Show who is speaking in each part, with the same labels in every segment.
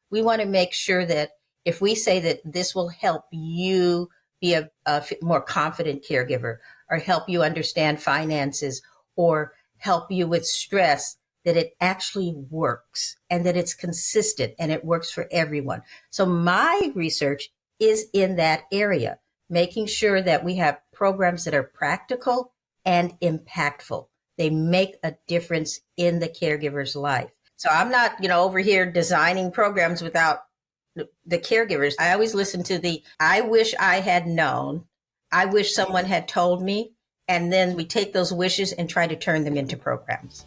Speaker 1: We want to make sure that if we say that this will help you be a more confident caregiver, or help you understand finances, or help you with stress, that it actually works and that it's consistent and it works for everyone. So my research is in that area, making sure that we have programs that are practical and impactful. They make a difference in the caregiver's life. So I'm not, over here designing programs without the caregivers. I always listen to I wish I had known, I wish someone had told me, and then we take those wishes and try to turn them into programs.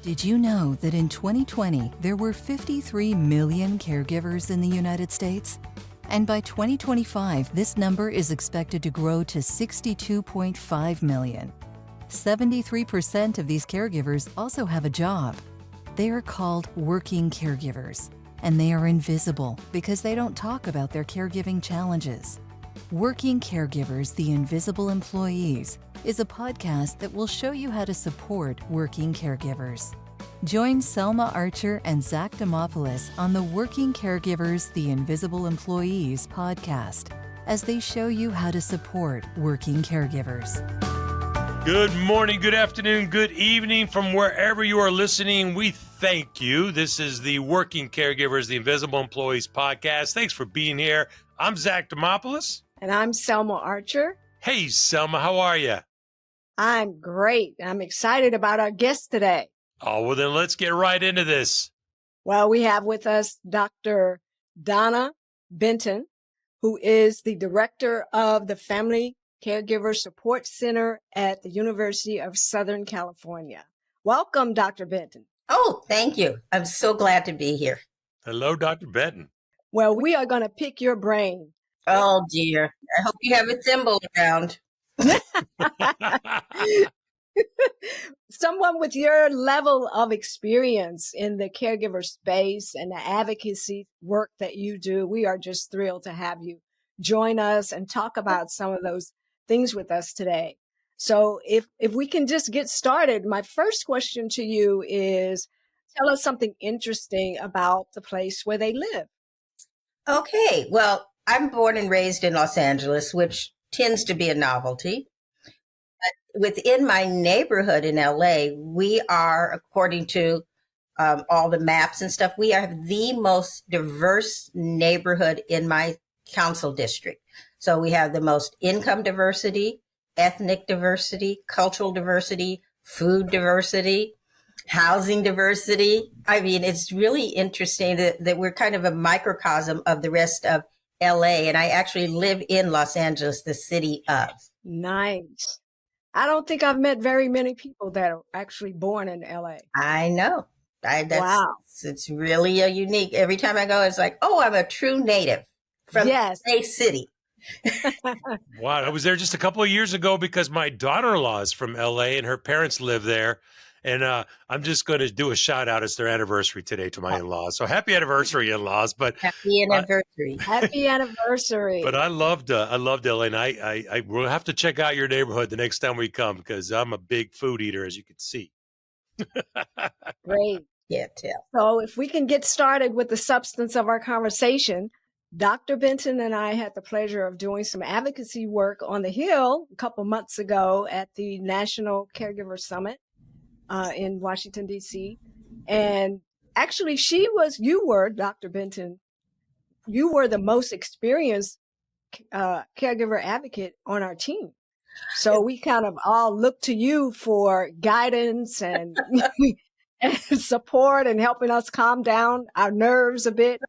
Speaker 2: Did you know that in 2020, there were 53 million caregivers in the United States? And by 2025, this number is expected to grow to 62.5 million. 73% of these caregivers also have a job. They are called working caregivers, and they are invisible because they don't talk about their caregiving challenges. Working Caregivers, the Invisible Employees, is a podcast that will show you how to support working caregivers. Join Selma Archer and Zack on the Working Caregivers, the Invisible Employees podcast as they show you how to support working caregivers.
Speaker 3: Good morning, good afternoon, good evening from wherever you are listening. We thank you. This is the Working Caregivers, the Invisible Employees podcast. Thanks for being here. I'm Zack.
Speaker 4: And I'm Selma Archer.
Speaker 3: Hey, Selma, how are you?
Speaker 4: I'm great. I'm excited about our guest today.
Speaker 3: Oh, well, then let's get right into this.
Speaker 4: Well, we have with us Dr. Donna Benton, who is the director of the Family Caregiver Support Center at the University of Southern California. Welcome, Dr. Benton.
Speaker 1: Oh, thank you. I'm so glad to be here.
Speaker 3: Hello, Dr. Benton.
Speaker 4: Well, we are going to pick your brain.
Speaker 1: Oh, dear. I hope you have a thimble around.
Speaker 4: Someone with your level of experience in the caregiver space and the advocacy work that you do, we are just thrilled to have you join us and talk about some of those things with us today. So if we can just get started, my first question to you is, tell us something interesting about the place where they live.
Speaker 1: Okay. Well, I'm born and raised in Los Angeles, which tends to be a novelty. Within my neighborhood in LA, we are, according to all the maps and stuff, we are the most diverse neighborhood in my council district. So we have the most income diversity, ethnic diversity, cultural diversity, food diversity, housing diversity. I mean, it's really interesting that we're kind of a microcosm of the rest of LA. And I actually live in Los Angeles, the city of.
Speaker 4: Nice. I don't think I've met very many people that are actually born in LA.
Speaker 1: I know.
Speaker 4: Wow.
Speaker 1: It's really a unique. Every time I go, it's like, oh, I'm a true native from a city.
Speaker 3: Wow. I was there just a couple of years ago because my daughter-in-law is from LA and her parents live there. And I'm just going to do a shout out. It's their anniversary today to my in-laws. So happy anniversary, in-laws. But
Speaker 1: happy anniversary.
Speaker 4: Happy anniversary.
Speaker 3: But I loved LA, and I will have to check out your neighborhood the next time we come because I'm a big food eater, as you can see.
Speaker 4: Great.
Speaker 1: Yeah, tell.
Speaker 4: So if we can get started with the substance of our conversation, Dr. Benton and I had the pleasure of doing some advocacy work on the Hill a couple months ago at the National Caregiver Summit in Washington, D.C. And actually, you were, Dr. Benton, you were the most experienced caregiver advocate on our team. So we kind of all look to you for guidance and, and support and helping us calm down our nerves a bit.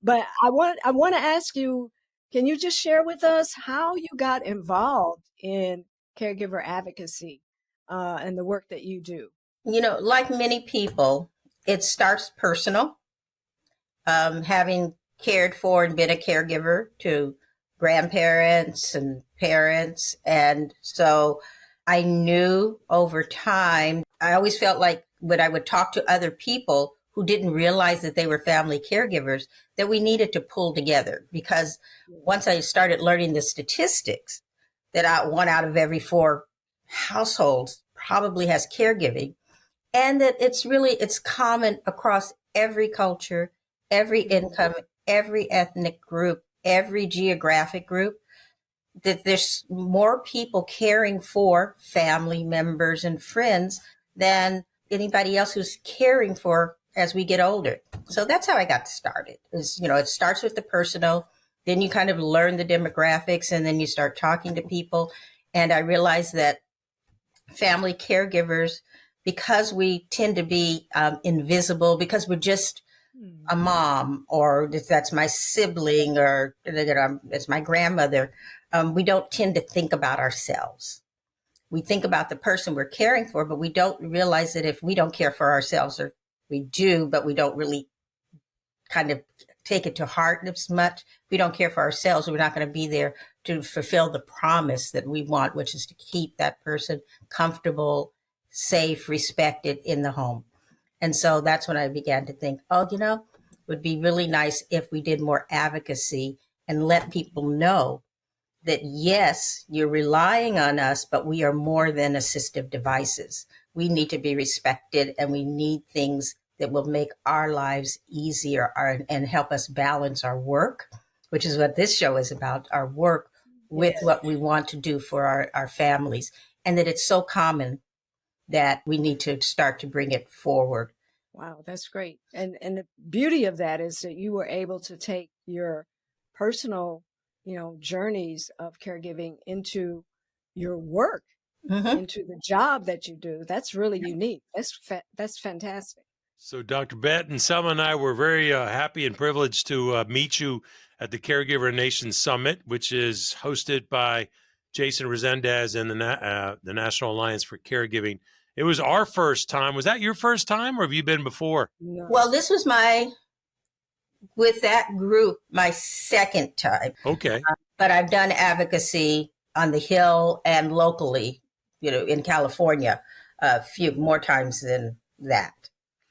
Speaker 4: But I want to ask you, can you just share with us how you got involved in caregiver advocacy and the work that you do?
Speaker 1: Like many people, it starts personal. Having cared for and been a caregiver to grandparents and parents. And so I knew over time, I always felt like when I would talk to other people who didn't realize that they were family caregivers, that we needed to pull together. Because once I started learning the statistics, that 1 out of every 4 households probably has caregiving, and that it's common across every culture, every income, every ethnic group, every geographic group, that there's more people caring for family members and friends than anybody else who's caring for as we get older. So that's how I got started. Is, it starts with the personal, then you kind of learn the demographics, and then you start talking to people. And I realized that family caregivers, because we tend to be invisible, because we're just a mom, or that's my sibling, or it's my grandmother, we don't tend to think about ourselves. We think about the person we're caring for, but we don't realize that if we don't care for ourselves, or we do, but we don't really kind of take it to heart as much. If we don't care for ourselves, we're not going to be there to fulfill the promise that we want, which is to keep that person comfortable, safe, respected in the home. And so that's when I began to think, it would be really nice if we did more advocacy and let people know that, yes, you're relying on us, but we are more than assistive devices. We need to be respected, and we need things that will make our lives easier and help us balance our work, which is what this show is about, our work with what we want to do for our families. And that it's so common that we need to start to bring it forward.
Speaker 4: Wow, that's great. And the beauty of that is that you were able to take your personal, journeys of caregiving into your work, into the job that you do. That's really unique. That's fantastic.
Speaker 3: So Dr. Benton, Selma and I were very happy and privileged to meet you at the Caregiver Nation Summit, which is hosted by Jason Resendez and the National Alliance for Caregiving. It was our first time. Was that your first time, or have you been before?
Speaker 4: No.
Speaker 1: Well, this was with that group, my second time.
Speaker 3: Okay.
Speaker 1: But I've done advocacy on the Hill and locally, in California, a few more times than that.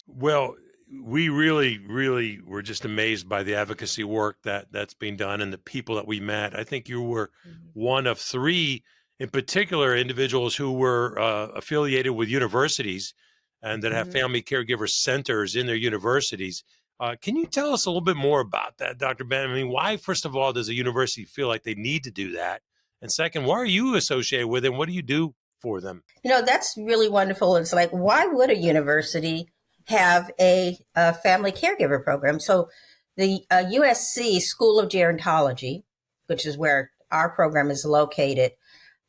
Speaker 3: Well, we really, really were just amazed by the advocacy work that's being done and the people that we met. I think you were one of three, in particular, individuals who were affiliated with universities and that have family caregiver centers in their universities. Can you tell us a little bit more about that, Dr. Ben? I mean, why, first of all, does a university feel like they need to do that? And second, why are you associated with them? What do you do for them?
Speaker 1: That's really wonderful. It's like, why would a university have a family caregiver program? So the USC School of Gerontology, which is where our program is located,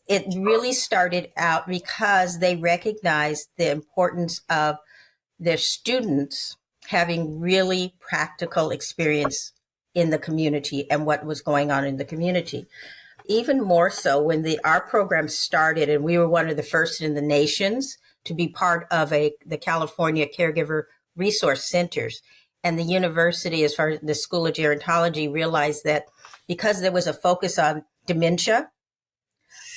Speaker 1: it really started out because they recognized the importance of their students having really practical experience in the community and what was going on in the community. Even more so when our program started, and we were one of the first in the nations to be part of the California Caregiver Resource Centers. And the university, as far as the School of Gerontology, realized that because there was a focus on dementia,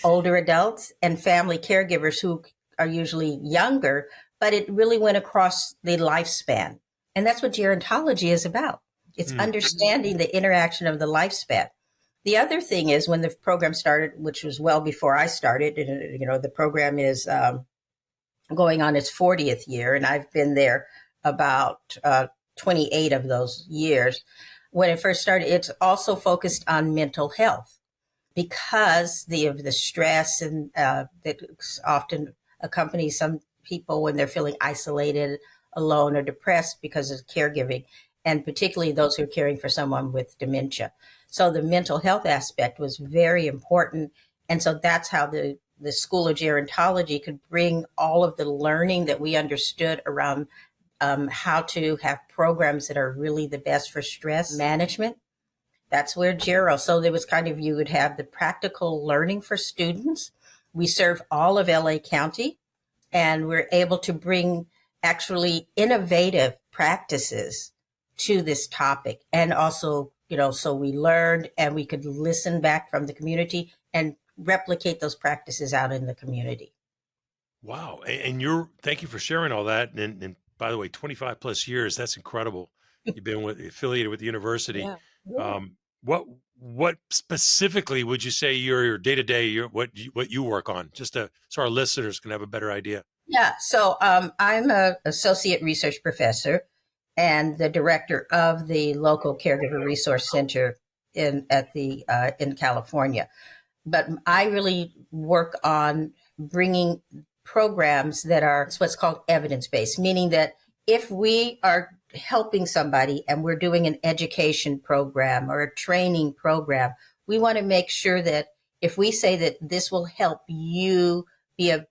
Speaker 1: older adults, and family caregivers who are usually younger, but it really went across the lifespan. And that's what gerontology is about. It's understanding the interaction of the lifespan. The other thing is, when the program started, which was well before I started, and, the program is going on its 40th year, and I've been there about 28 of those years. When it first started, it's also focused on mental health because of the stress and that often accompanies some people when they're feeling isolated, alone, or depressed because of caregiving, and particularly those who are caring for someone with dementia. So the mental health aspect was very important. And so that's how the School of Gerontology could bring all of the learning that we understood around how to have programs that are really the best for stress management. That's where so there was you would have the practical learning for students. We serve all of LA County, and we're able to bring actually innovative practices to this topic. And also, so we learned and we could listen back from the community and replicate those practices out in the community.
Speaker 3: Wow. And thank you for sharing all that. And by the way, 25 plus years, that's incredible. You've been affiliated with the university.
Speaker 4: Yeah.
Speaker 3: What specifically would you say your day-to-day, what you work on, just so our listeners can have a better idea?
Speaker 1: Yeah. So I'm an associate research professor and the director of the local Caregiver Resource Center in California. But I really work on bringing programs that are what's called evidence-based, meaning that if we are helping somebody and we're doing an education program or a training program, we want to make sure that if we say that this will help you be a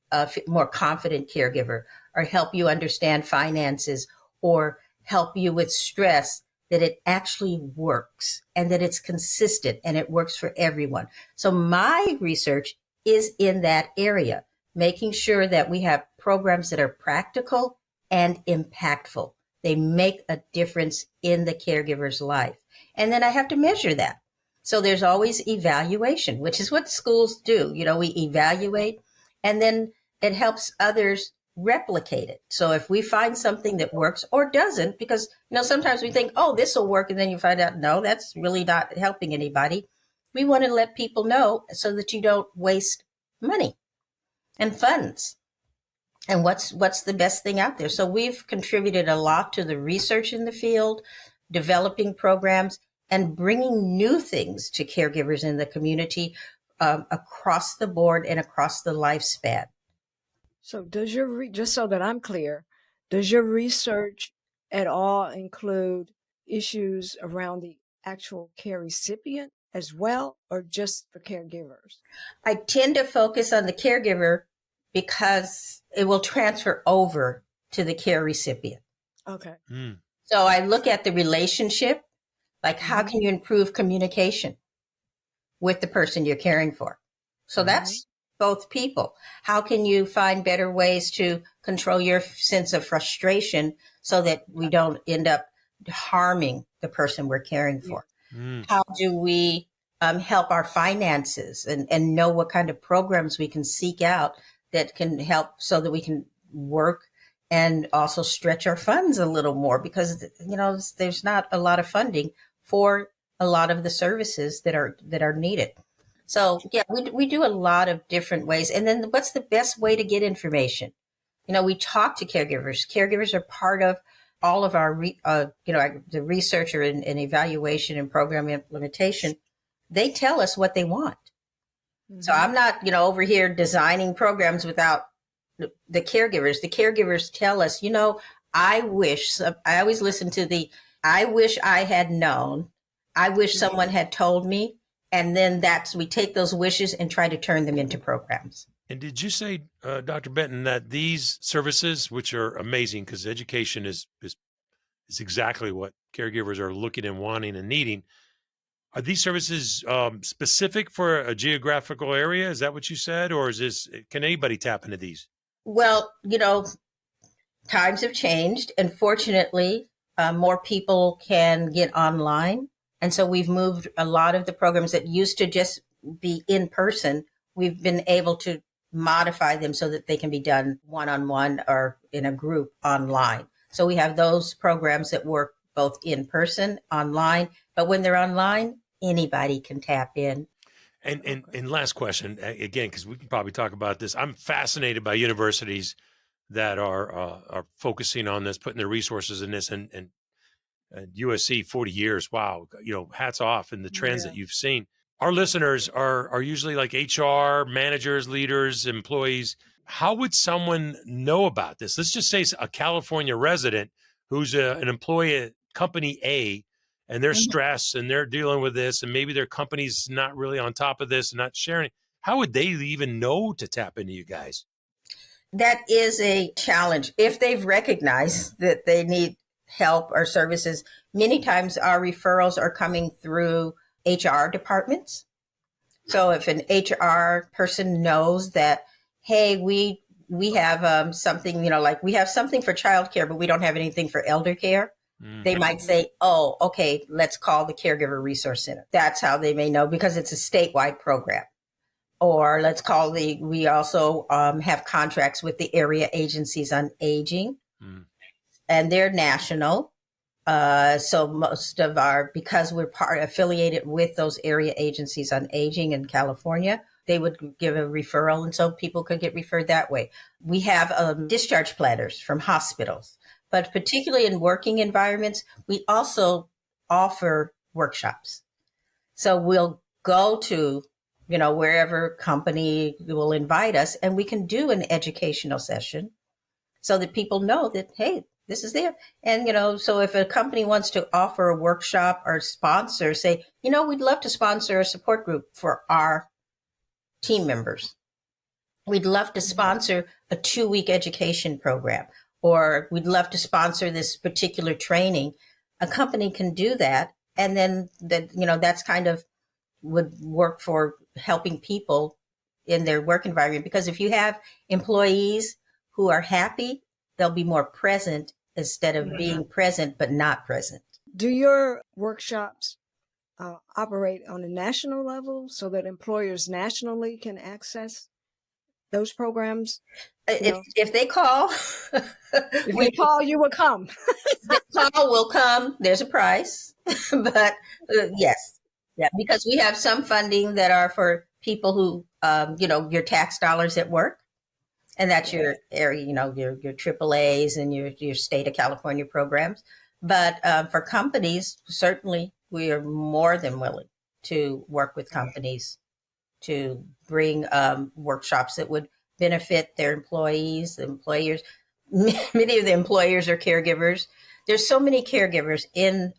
Speaker 1: more confident caregiver or help you understand finances or help you with stress, that it actually works and that it's consistent and it works for everyone. So my research is in that area, making sure that we have programs that are practical and impactful. They make a difference in the caregiver's life. And then I have to measure that. So there's always evaluation, which is what schools do. We evaluate and then it helps others replicate it. So if we find something that works or doesn't, because, sometimes we think, oh, this will work. And then you find out, no, that's really not helping anybody. We want to let people know so that you don't waste money and funds. And what's the best thing out there? So we've contributed a lot to the research in the field, developing programs and bringing new things to caregivers in the community across the board and across the lifespan.
Speaker 4: So does just so that I'm clear, does your research at all include issues around the actual care recipient as well, or just for caregivers?
Speaker 1: I tend to focus on the caregiver because it will transfer over to the care recipient.
Speaker 4: Okay.
Speaker 1: So I look at the relationship, like how can you improve communication with the person you're caring for? So that's both people. How can you find better ways to control your sense of frustration so that we don't end up harming the person we're caring for? How do we help our finances and know what kind of programs we can seek out that can help so that we can work and also stretch our funds a little more, because, there's not a lot of funding for a lot of the services that are needed. So yeah, we do a lot of different ways. And then what's the best way to get information? We talk to caregivers. Caregivers are part of all of our, the researcher and evaluation and program implementation. They tell us what they want. So I'm not, over here designing programs without the caregivers. The caregivers tell us, I always listen to I wish I had known. I wish someone had told me. And then we take those wishes and try to turn them into programs.
Speaker 3: And did you say, Dr. Benton, that these services, which are amazing because education is exactly what caregivers are looking and wanting and needing, are these services specific for a geographical area? Is that what you said? Or can anybody tap into these?
Speaker 1: Well, times have changed. And fortunately, more people can get online. And so we've moved a lot of the programs that used to just be in person. We've been able to modify them so that they can be done one-on-one or in a group online. So we have those programs that work both in person, online, but when they're online, anybody can tap in.
Speaker 3: And last question, again, because we can probably talk about this. I'm fascinated by universities that are focusing on this, putting their resources in this, and USC 40 years. Wow. Hats off and the trends that you've seen. Our listeners are usually like HR managers, leaders, employees. How would someone know about this? Let's just say a California resident who's an employee at company A, and they're stressed and they're dealing with this, and maybe their company's not really on top of this and not sharing. How would they even know to tap into you guys?
Speaker 1: That is a challenge. If they've recognized that they need help or services, many times our referrals are coming through HR departments. So if an HR person knows that, hey, we have something, like we have something for childcare, but we don't have anything for elder care. They might say, oh, okay, let's call the Caregiver Resource Center. That's how they may know, because it's a statewide program. Or let's call we also have contracts with the area agencies on aging, and they're national. So most of because we're affiliated with those area agencies on aging in California, they would give a referral. And so people could get referred that way. We have discharge planners from hospitals. But particularly in working environments, we also offer workshops. So we'll go to, wherever company will invite us, and we can do an educational session so that people know that, hey, this is there. And, so if a company wants to offer a workshop or sponsor, say, we'd love to sponsor a support group for our team members. We'd love to sponsor a 2-week education program, or we'd love to sponsor this particular training. A company can do that. And then that's kind of would work for helping people in their work environment. Because if you have employees who are happy, they'll be more present instead of being present but not present.
Speaker 4: Do your workshops operate on a national level so that employers nationally can access those programs?
Speaker 1: If they call,
Speaker 4: if they call, you will come.
Speaker 1: The call will come. There's a price, but yes, yeah, because we have some funding that are for people who, your tax dollars at work, and that's your area, your AAAs and your state of California programs. But for companies, certainly we are more than willing to work with companies to bring workshops that would benefit their employees, the employers. Many of the employers are caregivers. There's so many caregivers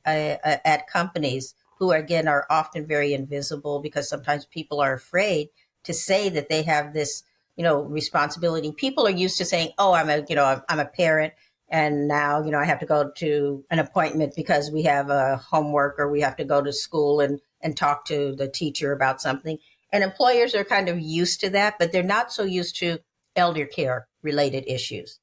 Speaker 1: at companies who, again, are often very invisible because sometimes people are afraid to say that they have this, responsibility. People are used to saying, "Oh, I'm a parent, and now, I have to go to an appointment because we have a homework, or we have to go to school and talk to the teacher about something." And employers are kind of used to that, but they're not so used to elder care related issues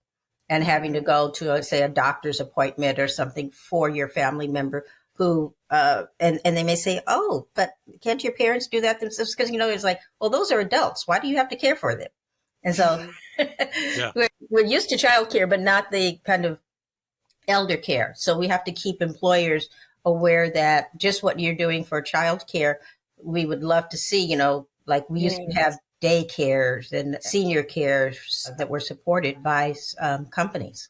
Speaker 1: and having to go to, say, a doctor's appointment or something for your family member who, and they may say, "Oh, but can't your parents do that themselves?" Because, it's like, well, those are adults. Why do you have to care for them? And so we're used to childcare, but not the kind of elder care. So we have to keep employers aware that just what you're doing for childcare, we would love to see, like we used to have daycares and senior cares that were supported by companies.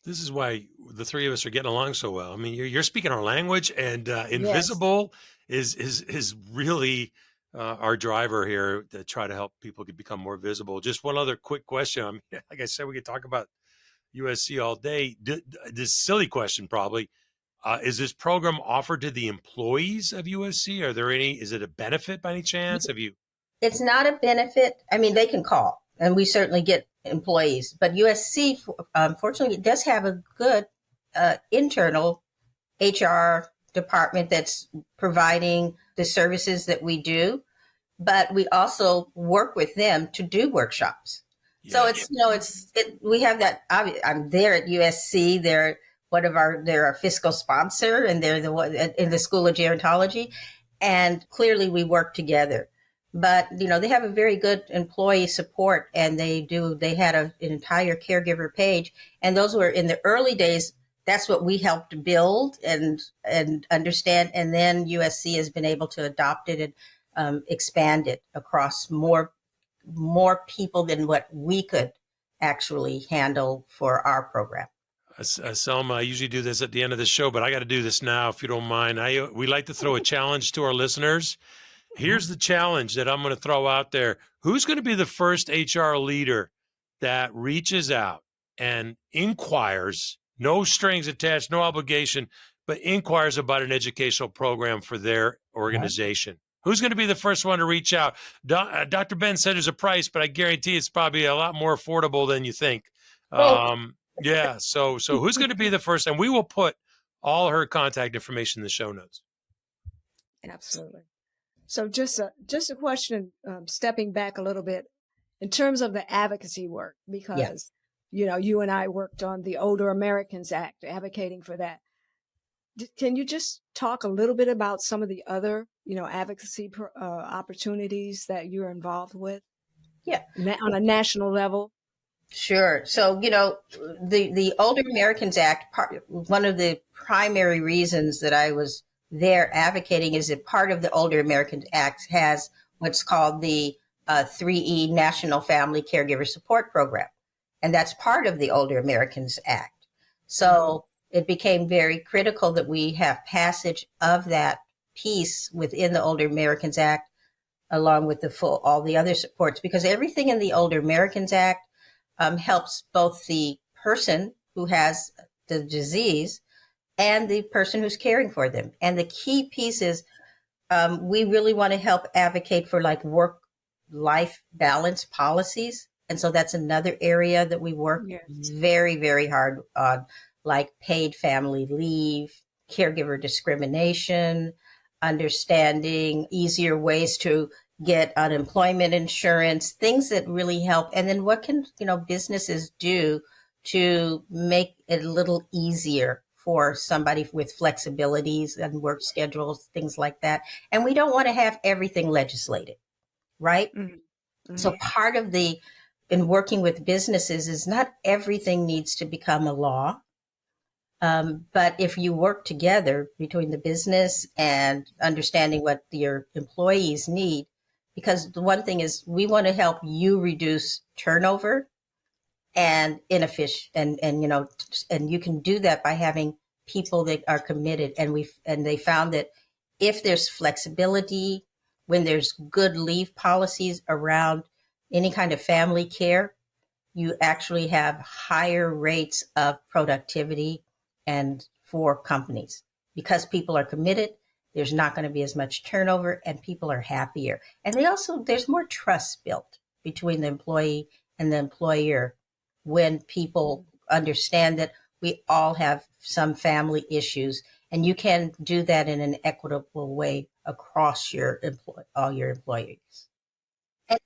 Speaker 3: This is why the three of us are getting along so well. I mean, you're speaking our language, and invisible is really our driver here to try to help people become more visible. Just one other quick question. I mean, like I said, we could talk about USC all day. This silly question, probably. Is this program offered to the employees of USC? Is it a benefit by any chance?
Speaker 1: It's not a benefit. I mean, they can call, and we certainly get employees, but USC, unfortunately, it does have a good internal HR department that's providing the services that we do, but we also work with them to do workshops. Yeah. So we have that. I'm there at USC. They're our fiscal sponsor, and they're the one in the School of Gerontology, and clearly we work together. But, they have a very good employee support, and they had an entire caregiver page. And those were in the early days. That's what we helped build and understand. And then USC has been able to adopt it and expand it across more people than what we could actually handle for our program.
Speaker 3: Selma, I usually do this at the end of the show, but I got to do this now, if you don't mind. We like to throw a challenge to our listeners. Here's the challenge that I'm going to throw out there. Who's going to be the first HR leader that reaches out and inquires, no strings attached, no obligation, but inquires about an educational program for their organization? Who's going to be the first one to reach out? Dr. Ben said there's a price, but I guarantee it's probably a lot more affordable than you think. Yeah. So who's going to be the first? And we will put all her contact information in the show notes.
Speaker 4: Absolutely. So just a question, stepping back a little bit in terms of the advocacy work, because, you and I worked on the Older Americans Act, advocating for that. Can you just talk a little bit about some of the other, advocacy opportunities that you're involved with?
Speaker 1: Yeah.
Speaker 4: On a national level?
Speaker 1: Sure. So, the Older Americans Act, one of the primary reasons that I was there advocating is that part of the Older Americans Act has what's called the 3E National Family Caregiver Support Program. And that's part of the Older Americans Act. So it became very critical that we have passage of that piece within the Older Americans Act, along with all the other supports, because everything in the Older Americans Act helps both the person who has the disease and the person who's caring for them. And the key piece is we really want to help advocate for like work-life balance policies. And so that's another area that we work very, very hard on, like paid family leave, caregiver discrimination, understanding easier ways to get unemployment insurance, things that really help. And then what can, businesses do to make it a little easier for somebody with flexibilities and work schedules, things like that. And we don't want to have everything legislated, right? Mm-hmm. So part of in working with businesses is not everything needs to become a law. But if you work together between the business and understanding what your employees need, because the one thing is we want to help you reduce turnover and inefficient, and you can do that by having people that are committed. And they found that if there's flexibility, when there's good leave policies around any kind of family care, you actually have higher rates of productivity and for companies, because people are committed. There's not going to be as much turnover and people are happier. And there's more trust built between the employee and the employer when people understand that we all have some family issues, and you can do that in an equitable way across all your employees. And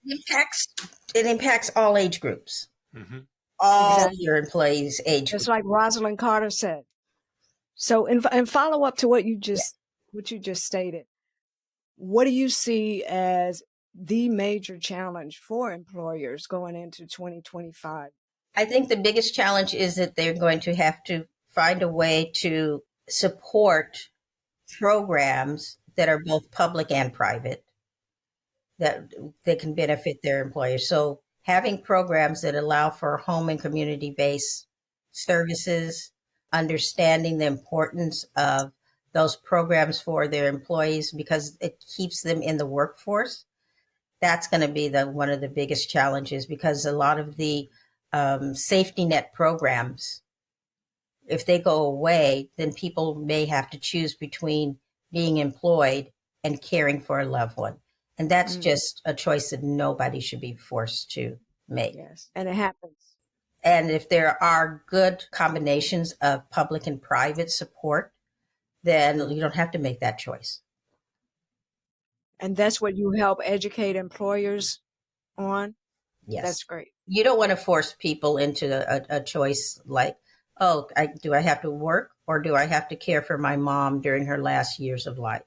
Speaker 1: it impacts all age groups. Mm-hmm. All your employees' age.
Speaker 4: Just like Rosalind Carter said. So, in follow up to what you just stated, what do you see as the major challenge for employers going into 2025?
Speaker 1: I think the biggest challenge is that they're going to have to find a way to support programs that are both public and private that can benefit their employers. So having programs that allow for home and community-based services, understanding the importance of those programs for their employees because it keeps them in the workforce. That's going to be one of the biggest challenges, because a lot of the safety net programs, if they go away, then people may have to choose between being employed and caring for a loved one. And that's just a choice that nobody should be forced to make.
Speaker 4: Yes, and it happens.
Speaker 1: And if there are good combinations of public and private support, then you don't have to make that choice.
Speaker 4: And that's what you help educate employers on?
Speaker 1: Yes.
Speaker 4: That's great.
Speaker 1: You don't want to force people into a choice like, do I have to work or do I have to care for my mom during her last years of life?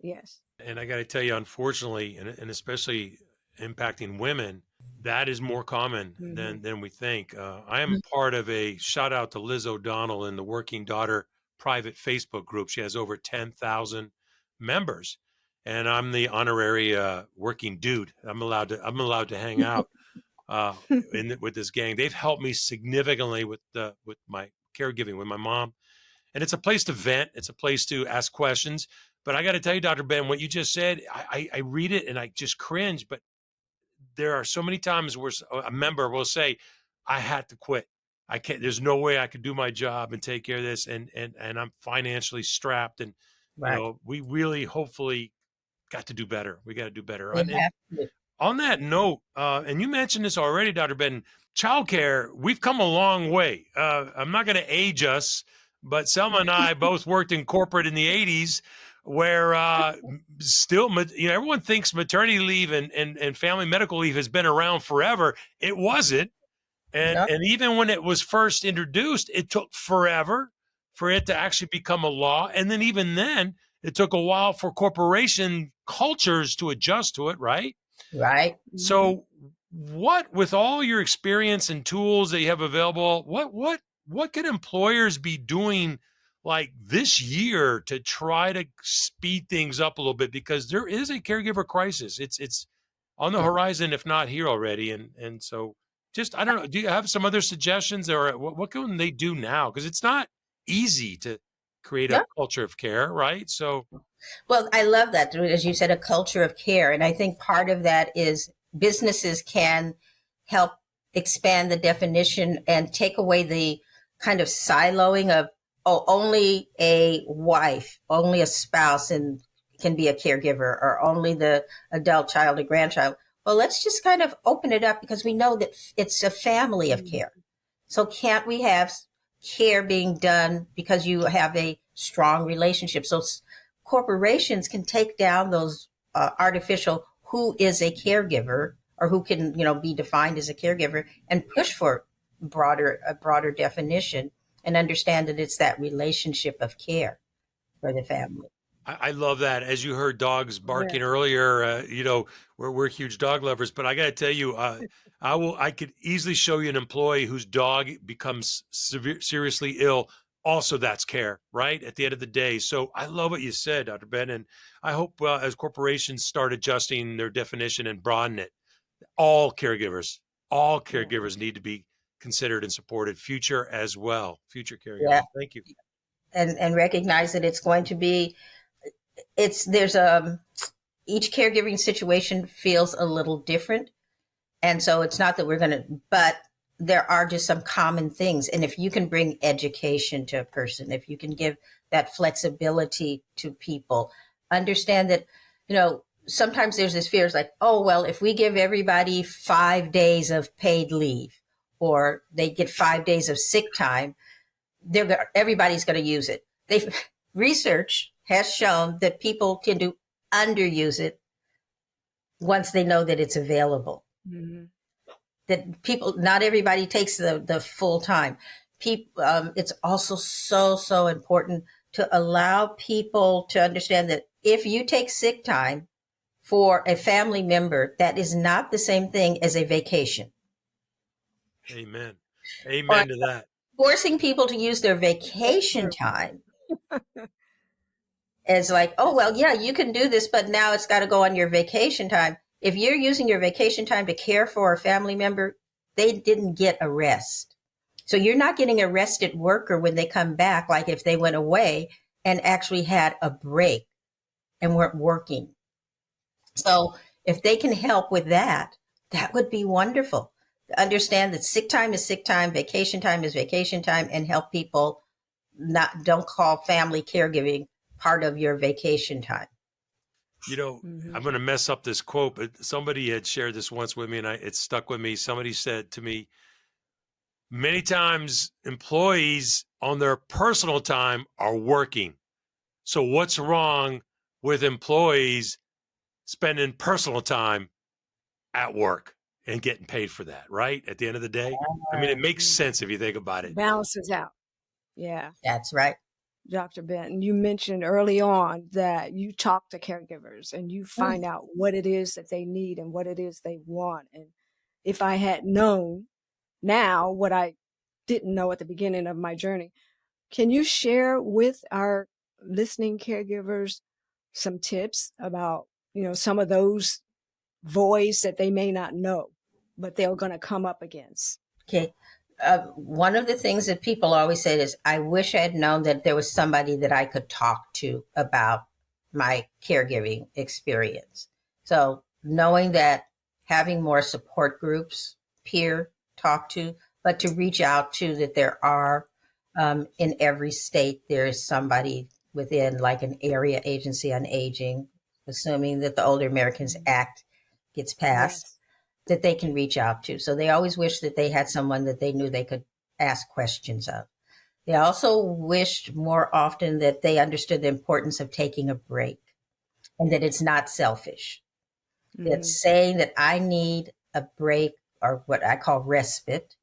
Speaker 4: Yes.
Speaker 3: And I got to tell you, unfortunately, and especially impacting women, that is more common than we think. I am part of a shout out to Liz O'Donnell in the Working Daughter private Facebook group. She has over 10,000 members, and I'm the honorary working dude. I'm allowed to hang out with this gang. They've helped me significantly with my caregiving with my mom, and it's a place to vent. It's a place to ask questions. But I got to tell you, Dr. Ben, what you just said, I read it and I just cringe. But there are so many times where a member will say, I had to quit. I can't, there's no way I could do my job and take care of this. And I'm financially strapped. And, we really hopefully got to do better. We got to do better. On that note, and you mentioned this already, Dr. Ben, childcare, we've come a long way. I'm not going to age us, but Selma and I both worked in corporate in the 80s. Where still, everyone thinks maternity leave and family medical leave has been around forever. It wasn't. And even when it was first introduced, it took forever for it to actually become a law. And then even then, it took a while for corporation cultures to adjust to it, right?
Speaker 1: Right.
Speaker 3: So with all your experience and tools that you have available, what could employers be doing like this year to try to speed things up a little bit, because there is a caregiver crisis. It's on the horizon, if not here already. And so just, I don't know, do you have some other suggestions, or what can they do now? Because it's not easy to create a
Speaker 1: Yeah.
Speaker 3: culture of care, right? So,
Speaker 1: Well, I love that, as you said, a culture of care. And I think part of that is businesses can help expand the definition and take away the kind of siloing of, oh, only a wife, only a spouse and can be a caregiver, or only the adult child or grandchild. Well, let's just kind of open it up, because we know that it's a family of care. So can't we have care being done because you have a strong relationship? So corporations can take down those artificial who is a caregiver, or who can, be defined as a caregiver, and push for a broader definition, and understand that it's that relationship of care for the family.
Speaker 3: I love that. As you heard dogs barking earlier, we're huge dog lovers, but I got to tell you, I could easily show you an employee whose dog becomes seriously ill. Also, that's care, right? At the end of the day. So I love what you said, Dr. Ben, and I hope as corporations start adjusting their definition and broaden it, all caregivers need to be considered and supported, future as well, future caregivers.
Speaker 1: Yeah.
Speaker 3: Thank you.
Speaker 1: And recognize that it's going to be, each caregiving situation feels a little different. And so it's not that but there are just some common things. And if you can bring education to a person, if you can give that flexibility to people, understand that, sometimes there's this fear, it's like, oh, well, if we give everybody 5 days of paid leave, or they get 5 days of sick time, everybody's going to use it. Research has shown that people tend to underuse it once they know that it's available. Mm-hmm. That not everybody takes the full time. It's also so important to allow people to understand that if you take sick time for a family member, that is not the same thing as a vacation.
Speaker 3: Amen. Amen to that.
Speaker 1: Forcing people to use their vacation time as like, oh, well, yeah, you can do this, but now it's got to go on your vacation time. If you're using your vacation time to care for a family member, they didn't get a rest. So you're not getting a rested worker when they come back, like if they went away and actually had a break and weren't working. So if they can help with that, that would be wonderful. Understand that sick time is sick time, vacation time is vacation time, and help people don't call family caregiving part of your vacation time.
Speaker 3: I'm going to mess up this quote, but somebody had shared this once with me, and it stuck with me. Somebody said to me, many times employees on their personal time are working. So what's wrong with employees spending personal time at work and getting paid for that, right? At the end of the day. I mean, it makes sense if you think about it.
Speaker 4: Balances out. Yeah.
Speaker 1: That's right.
Speaker 4: Dr. Benton, you mentioned early on that you talk to caregivers and you find out what it is that they need and what it is they want. And if I had known now what I didn't know at the beginning of my journey, can you share with our listening caregivers some tips about, some of those voids that they may not know, but they're going to come up against?
Speaker 1: Okay. One of the things that people always say is, I wish I had known that there was somebody that I could talk to about my caregiving experience. So knowing that, having more support groups, peer talk to, but to reach out to, that there are in every state, there is somebody within, like an area agency on aging, assuming that the Older Americans Act gets passed. Yes. That they can reach out to. So they always wish that they had someone that they knew they could ask questions of. They also wished more often that they understood the importance of taking a break, and that it's not selfish. That saying that I need a break, or what I call respite,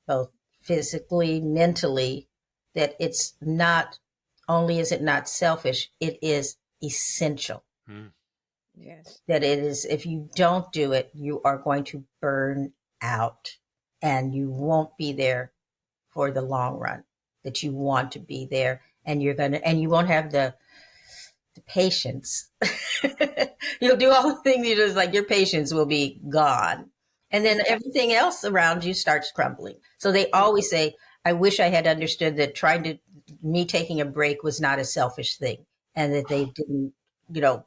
Speaker 1: both physically, mentally, that it's not only is it not selfish, it is essential. Yes. That it is, if you don't do it, you are going to burn out and you won't be there for the long run, that you want to be there, and you won't have the patience. You'll do all the things, like your patience will be gone. And then everything else around you starts crumbling. So they always say, I wish I had understood that me taking a break was not a selfish thing, and that they didn't,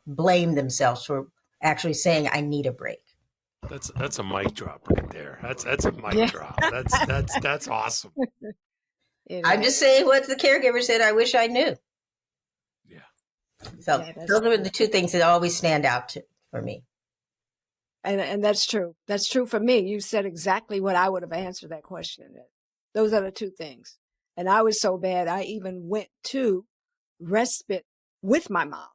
Speaker 1: blame themselves for actually saying, I need a break.
Speaker 3: That's a mic drop right there. That's a mic drop. That's awesome.
Speaker 1: I'm just saying what the caregiver said. I wish I knew.
Speaker 3: Yeah.
Speaker 1: So those are the two things that always stand out for me.
Speaker 4: And that's true. That's true for me. You said exactly what I would have answered that question. Those are the two things. And I was so bad, I even went to respite with my mom.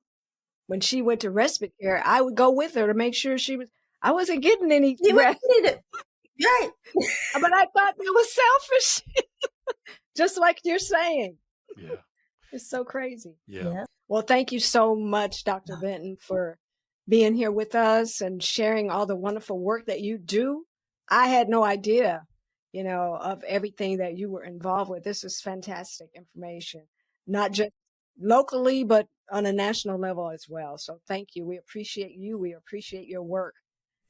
Speaker 4: When she went to respite care, I would go with her to make sure I wasn't getting any rest.
Speaker 1: Right.
Speaker 4: But I thought that was selfish. Just like you're saying.
Speaker 3: Yeah.
Speaker 4: It's so crazy.
Speaker 3: Yeah.
Speaker 4: Well, thank you so much, Dr. Benton, for being here with us and sharing all the wonderful work that you do. I had no idea, of everything that you were involved with. This is fantastic information, not just locally, but on a national level as well. So thank you. We appreciate you. We appreciate your work.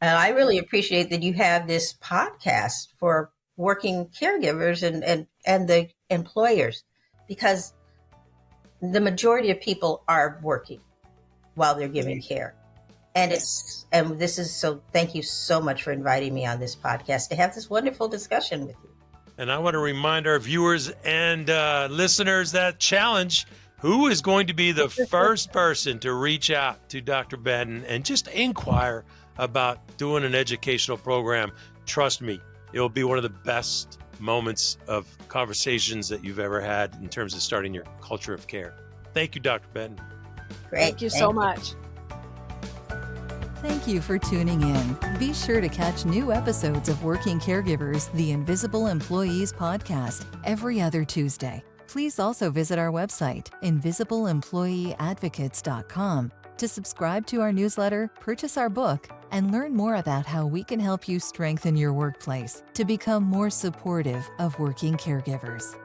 Speaker 1: And I really appreciate that you have this podcast for working caregivers and the employers, because the majority of people are working while they're giving care. And thank you so much for inviting me on this podcast to have this wonderful discussion with you.
Speaker 3: And I want to remind our viewers and listeners that challenge: who is going to be the first person to reach out to Dr. Benton and just inquire about doing an educational program? Trust me, it will be one of the best moments of conversations that you've ever had in terms of starting your culture of care. Thank you, Dr. Benton.
Speaker 1: Great.
Speaker 4: Thank you so much.
Speaker 2: Thank you for tuning in. Be sure to catch new episodes of Working Caregivers, the Invisible Employees podcast, every other Tuesday. Please also visit our website, invisibleemployeeadvocates.com, to subscribe to our newsletter, purchase our book, and learn more about how we can help you strengthen your workplace to become more supportive of working caregivers.